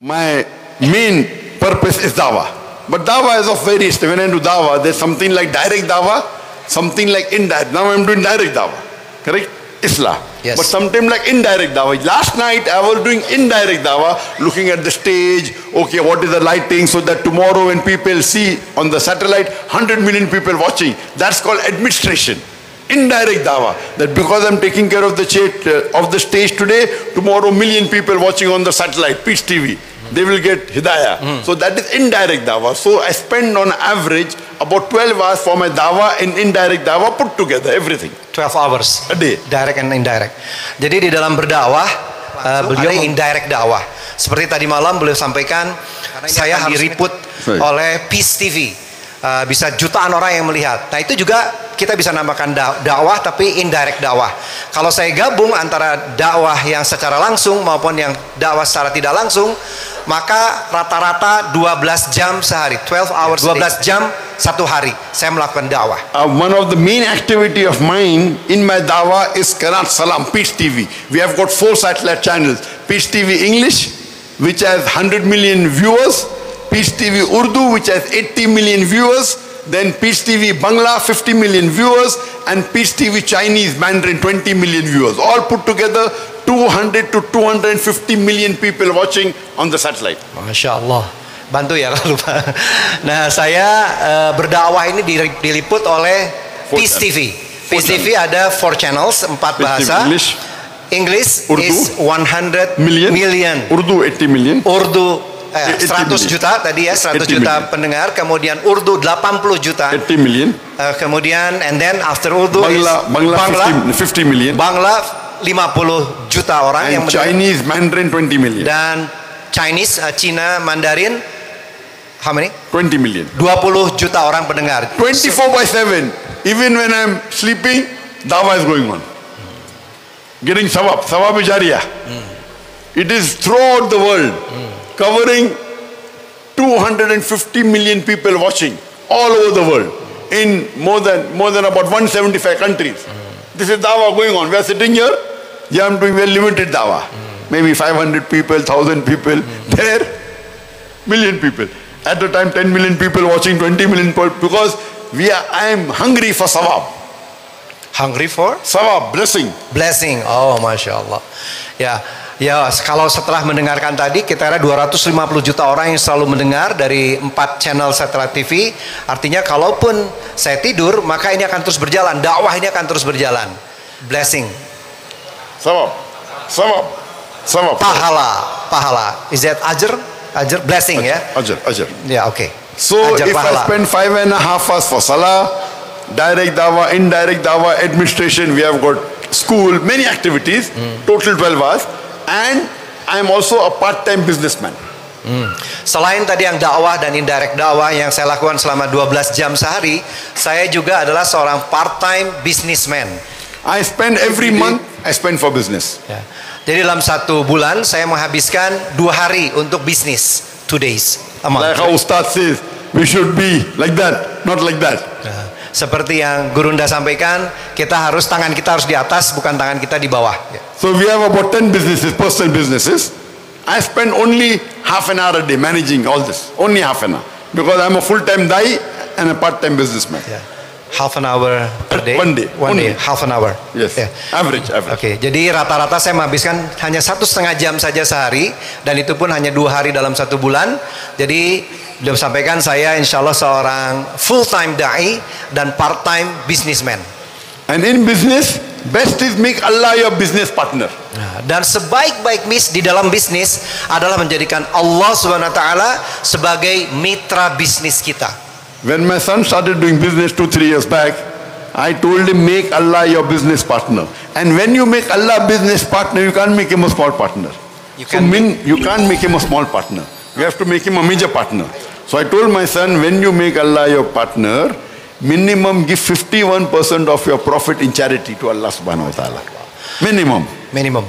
My main purpose is dawah. But dawah is of various. When I do dawah, there's something like direct dawah, something like indirect. Now I'm doing direct dawah. Correct? Islah. Yes. But sometimes like indirect dawah. Last night I was doing indirect dawah, looking at the stage, okay, what is the lighting, so that tomorrow when people see on the satellite, 100 million people watching. That's called administration. Indirect dawah, that because I'm taking care of the stage today, tomorrow million people watching on the satellite, Peace TV, they will get hidayah. So that is indirect dawah. So I spend on average about 12 hours for my dawah and indirect dawah put together, everything. 12 hours A day. direct and indirect. Jadi di dalam berdakwah beliau indirect dakwah. Seperti tadi malam beliau sampaikan, saya harus diriput oleh Peace TV. Bisa jutaan orang yang melihat. Nah itu juga kita bisa namakan dakwah tapi indirect dakwah. Kalau saya gabung antara dakwah yang secara langsung maupun yang dakwah secara tidak langsung, maka rata-rata 12 jam sehari, 12 hours, 12 jam satu hari saya melakukan dakwah. One of the main activity of mine in my dawah is Qanaat Salam, Peace TV. We have got 4 satellite channels. Peace TV English, which has 100 million viewers. Peace TV Urdu, which has 80 million viewers. Then Peace TV Bangla, 50 million viewers. And Peace TV Chinese Mandarin, 20 million viewers. All put together, 200 to 250 million people watching on the satellite. Masya Allah. Bantu ya kalau lupa. Nah saya berdakwah ini diliput oleh Peace TV. Peace TV ada 4 channels, 4 bahasa. English Urdu, is 100 million. Urdu 80 million. Urdu 100 juta tadi ya, 100 juta pendengar. Kemudian Urdu 80 juta. 80 million. Kemudian and then after Urdu Bangla 50 million. Bangla 50 juta orang. And yang Chinese Mandarin 20 million. Dan Chinese Cina Mandarin how many? 20 million. 20 juta orang pendengar. 24/7. Even when I'm sleeping, dawah is going on. Getting sawab jariyah. It is throughout the world, covering 250 million people watching all over the world in more than about 175 countries. This is dawah going on. We are sitting here. Yeah, I'm doing very limited dawah. Maybe 500 people, 1,000 people. There, million people. At the time, 10 million people watching, 20 million people, because I am hungry for sawab. Hungry for? Sawab, blessing. Blessing. Oh, Masya Allah. Ya, kalau setelah mendengarkan tadi, kita ada 250 juta orang yang selalu mendengar dari 4 channel satelit TV. Artinya kalaupun saya tidur, maka ini akan terus berjalan. Dakwah ini akan terus berjalan. Blessing. Sawab. Pahala. Is that ajr? Ajr, blessing ya? Ajr. Ya, oke. So ajr, if pahala. I spend 5.5 hours for salah, direct dawah, indirect dawah, administration, we have got school, many activities, total 12 hours. And I'm also a part-time businessman. Selain tadi yang dakwah dan indirect dakwah yang saya lakukan selama 12 jam sehari, saya juga adalah seorang part-time businessman. I spend every month, I spend for business. Ya. Jadi dalam 1 bulan saya menghabiskan 2 hari untuk bisnis, 2 days a month. Like how Ustaz says, we should be like that, not like that. Seperti yang Gurunda sampaikan, tangan kita harus di atas, bukan tangan kita di bawah. So we have about 10 businesses, personal businesses. I spend only half an hour a day managing all this. Only half an hour. Because I'm a full-time da'i and a part-time businessman. Yeah. Half an hour per day? One day. Half an hour. Yes. Yeah. Average. Oke, jadi rata-rata saya menghabiskan hanya 1,5 jam saja sehari. Dan itu pun hanya 2 hari dalam 1 bulan. Jadi beliau sampaikan saya insya Allah seorang full-time da'i dan part-time businessman. And in business, best is make Allah your business partner. Dan sebaik-baik di dalam bisnis adalah menjadikan Allah Subhanahu wa taala sebagai mitra bisnis kita. When my son started doing business 2-3 years back, I told him make Allah your business partner. And when you make Allah business partner, you can't make him a small partner. You can't make him a small partner. You have to make him a major partner. So I told my son, when you make Allah your partner, minimum give 51% of your profit in charity to Allah Subhanahu wa taala. Minimum.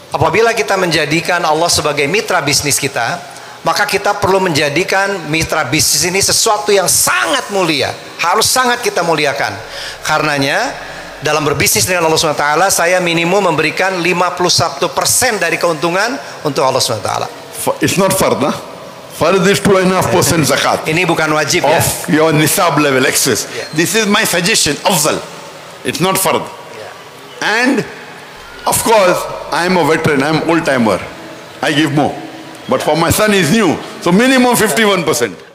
Apabila kita menjadikan Allah sebagai mitra bisnis kita, maka kita perlu menjadikan mitra bisnis ini sesuatu yang sangat mulia. Harus sangat kita muliakan. Karenanya dalam berbisnis dengan Allah SWT, saya minimum memberikan 51% dari keuntungan untuk Allah SWT. It's not fard, nah? Fard is 2.5% zakat. Ini bukan wajib ya. Of your nisab level, excess. This is my suggestion, afzal. It's not fard. And of course, I am a veteran, I am old timer. I give more. But for my son, he's new. So minimum 51%.